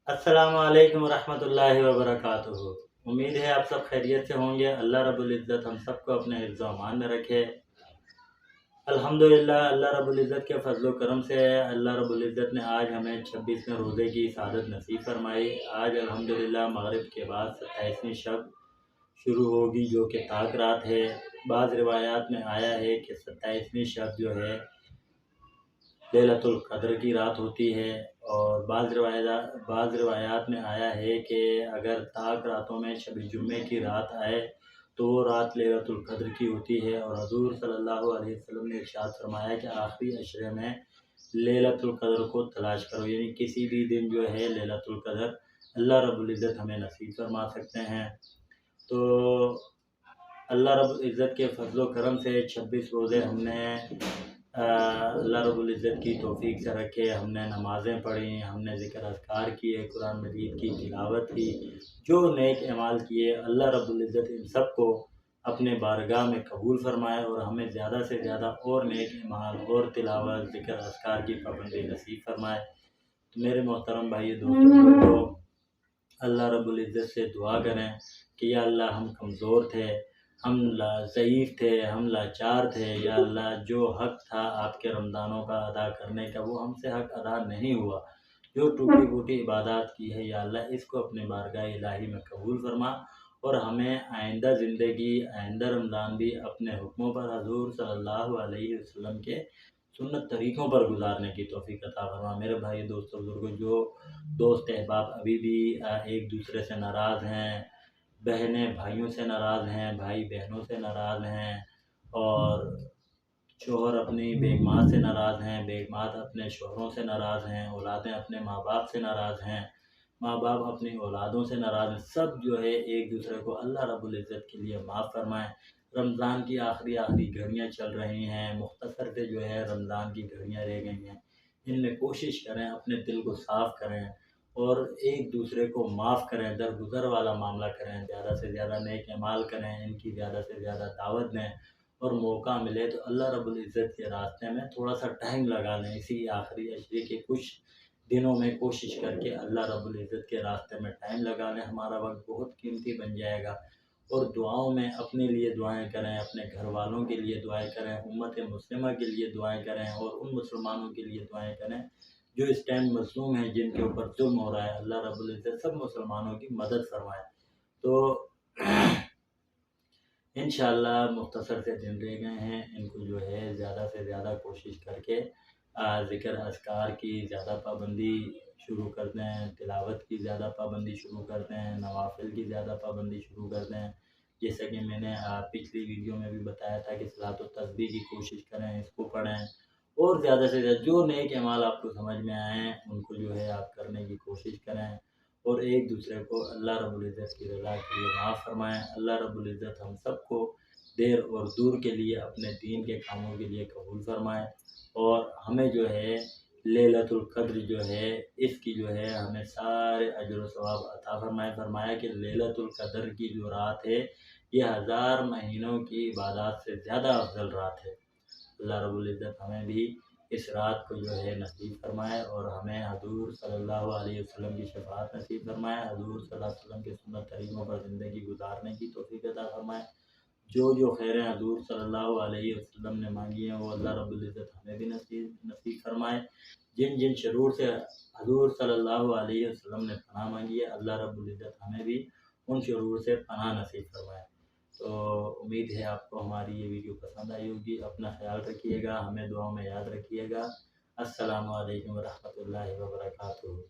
अस्सलामुअलैकुम रहमतुल्लाहि व बरकातुहू। उम्मीद है आप सब खैरियत से होंगे। अल्लाह रब्बुल इज़्ज़त हम सबको अपने हिफ्ज़ व अमान में रखे। अल्हम्दुलिल्लाह, अल्लाह रब्बुल इज़्ज़त के फज़ल व करम से अल्लाह रब्बुल इज़्ज़त ने आज हमें 26वें रोज़े की सआदत नसीब फरमाई। आज अल्हम्दुलिल्लाह मगरिब के बाद 27वीं शब शुरू होगी, जो कि ताक रात है। बाज़ रिवायात में आया है कि 27वीं शब जो है लैलतुल क़द्र की रात होती है, और बाज़ रिवायात में आया है कि अगर ताक रातों में शब जुम्मे की रात आए तो वो रात लैलतुल क़द्र की होती है। और हुज़ूर सल्लल्लाहु अलैहि वसल्लम ने इरशाद फरमाया कि आखिरी अशरे में लैलतुल क़द्र को तलाश करो, यानी किसी भी दिन जो है लैलतुल क़द्र अल्लाह रब्बुल इज़्ज़त हमें नसीब फरमा सकते हैं। तो अल्लाह रब्बुल इज़्ज़त के फज़ल व करम से 26 रोज़े हमने अल्लाह रब्बुल इज़्ज़त की तौफ़ीक से रखे। हमने नमाज़ें पढ़ी, हमने ज़िक्र अज़कार किए, कुरान मजीद की तिलावत की, जो नेक अमाल किए। अल्लाह रब्बुल इज़्ज़त इन सब को अपने बारगाह में कबूल फ़रमाए और हमें ज़्यादा से ज़्यादा और नेक अमाल और तिलावत ज़िक्र अज़कार की पाबंदी नसीब फरमाए। तो मेरे मोहतरम भाई दोस्तों, तो अल्लाह रब्बुल इज़्ज़त से दुआ करें कि या अल्लाह हम कमज़ोर थे, हम ज़ईफ़ थे, हम लाचार थे। या अल्लाह जो हक़ था आपके रमज़ानों का अदा करने का, वो हमसे हक़ अदा नहीं हुआ। जो टूटी फूटी इबादत की है या अल्लाह इसको अपने बारगाह इलाही में कबूल फरमा, और हमें आइंदा ज़िंदगी, आइंदा रमज़ान भी अपने हुक्मों पर, हुज़ूर सल्लल्लाहु अलैहि वसल्लम के सुन्नत तरीक़ों पर गुज़ारने की तौफ़ीक अता फरमा। मेरे भाई दोस्तों बुज़ुर्गों, जो दोस्त अहबाब अभी भी एक दूसरे से नाराज़ हैं, बहनें भाइयों से नाराज़ हैं, भाई बहनों से नाराज़ हैं, और शोहर अपनी बेगमात से नाराज़ हैं, बेगमात अपने शोहरों से नाराज़ हैं, औलादें अपने माँ बाप से नाराज़ हैं, माँ बाप अपनी औलादों से नाराज़ हैं। सब जो है एक दूसरे को अल्लाह रब्बुल इज़्ज़त के लिए माफ़ फरमाएँ। रमज़ान की आखिरी घड़ियाँ चल रही हैं, मुख्तसर से जो है रमज़ान की घड़ियाँ रह गई हैं। इनमें कोशिश करें, अपने दिल को साफ़ करें और एक दूसरे को माफ़ करें, दरगुज़र वाला मामला करें, ज़्यादा से ज़्यादा नेक अमाल करें, इनकी ज़्यादा से ज़्यादा दावत दें, और मौका मिले तो अल्लाह रब्बुल इज़्ज़त के रास्ते में थोड़ा-सा टाइम लगा लें। इसी आखिरी अशरे के कुछ दिनों में कोशिश करके अल्लाह रब्बुल इज़्ज़त के रास्ते में टाइम लगा लें। हमारा वक़्त बहुत कीमती बन जाएगा। और दुआओं में अपने लिए दुआएँ करें, अपने घर वालों के लिए दुआएँ करें, उम्मत मुस्लिमा के लिए दुआएँ करें, और उन मुसलमानों के लिए दुआएँ करें जो इस टाइम मज़लूम हैं, जिनके ऊपर जुल्म हो रहा है। अल्लाह रब्बुल इज़्ज़त सब मुसलमानों की मदद फरमाए। तो इंशाअल्लाह मुख्तसर से दिन रह गए हैं, इनको जो है ज़्यादा से ज़्यादा कोशिश करके ज़िक्र अज़कार की ज़्यादा पाबंदी शुरू कर दें, तिलावत की ज़्यादा पाबंदी शुरू कर दें, नवाफ़िल की ज़्यादा पाबंदी शुरू कर दें। जैसा कि मैंने पिछली वीडियो में भी बताया था कि सलात व तस्बीह की कोशिश करें, इसको पढ़ें, और ज़्यादा से ज़्यादा जो नेक अमाल आपको समझ में आएँ उनको जो है आप करने की कोशिश करें, और एक दूसरे को अल्लाह रब्बुल इज़्ज़त की रज़ा के लिए माफ़ फरमाएँ। अल्लाह रब्बुल इज़्ज़त हम सबको देर और दूर के लिए अपने दीन के कामों के लिए कबूल फरमाएँ, और हमें जो है लैलतुल क़द्र जो है इसकी जो है हमें सारे अजर व सवाब अता फरमाए। फरमाया कि लैलतुल क़द्र की जो रात है ये 1000 महीनों की इबादत से ज़्यादा अफ़ज़ल रात है। अल्लाह रब्बुल इज़्ज़त हमें भी इस रात को जो है नसीब फरमाए, और हमें हुज़ूर सल्लल्लाहु अलैहि वसल्लम की शफ़ाअत नसीब फरमाए। हुज़ूर सल्लल्लाहु अलैहि वसल्लम के सुन्नत तरीक़ों पर ज़िंदगी गुज़ारने की तौफ़ीक अता फरमाए। जो खैरें हुज़ूर सल्लल्लाहु अलैहि वसल्लम ने मांगी हैं, वो अल्लाह रब्बुल इज़्ज़त हमें भी नसीब फरमाए। जिन शरूर से हुज़ूर सल्लल्लाहु अलैहि वसल्लम ने पनाह मांगी है, अल्लाह रब्बुल इज़्ज़त हमें भी उन शरूर से पनाह नसीब फरमाए। तो उम्मीद है आपको हमारी ये वीडियो पसंद आई होगी। अपना ख्याल रखिएगा, हमें दुआओं में याद रखिएगा। अस्सलामु अलैकुम व रहमतुल्लाहि व बरकातुहू।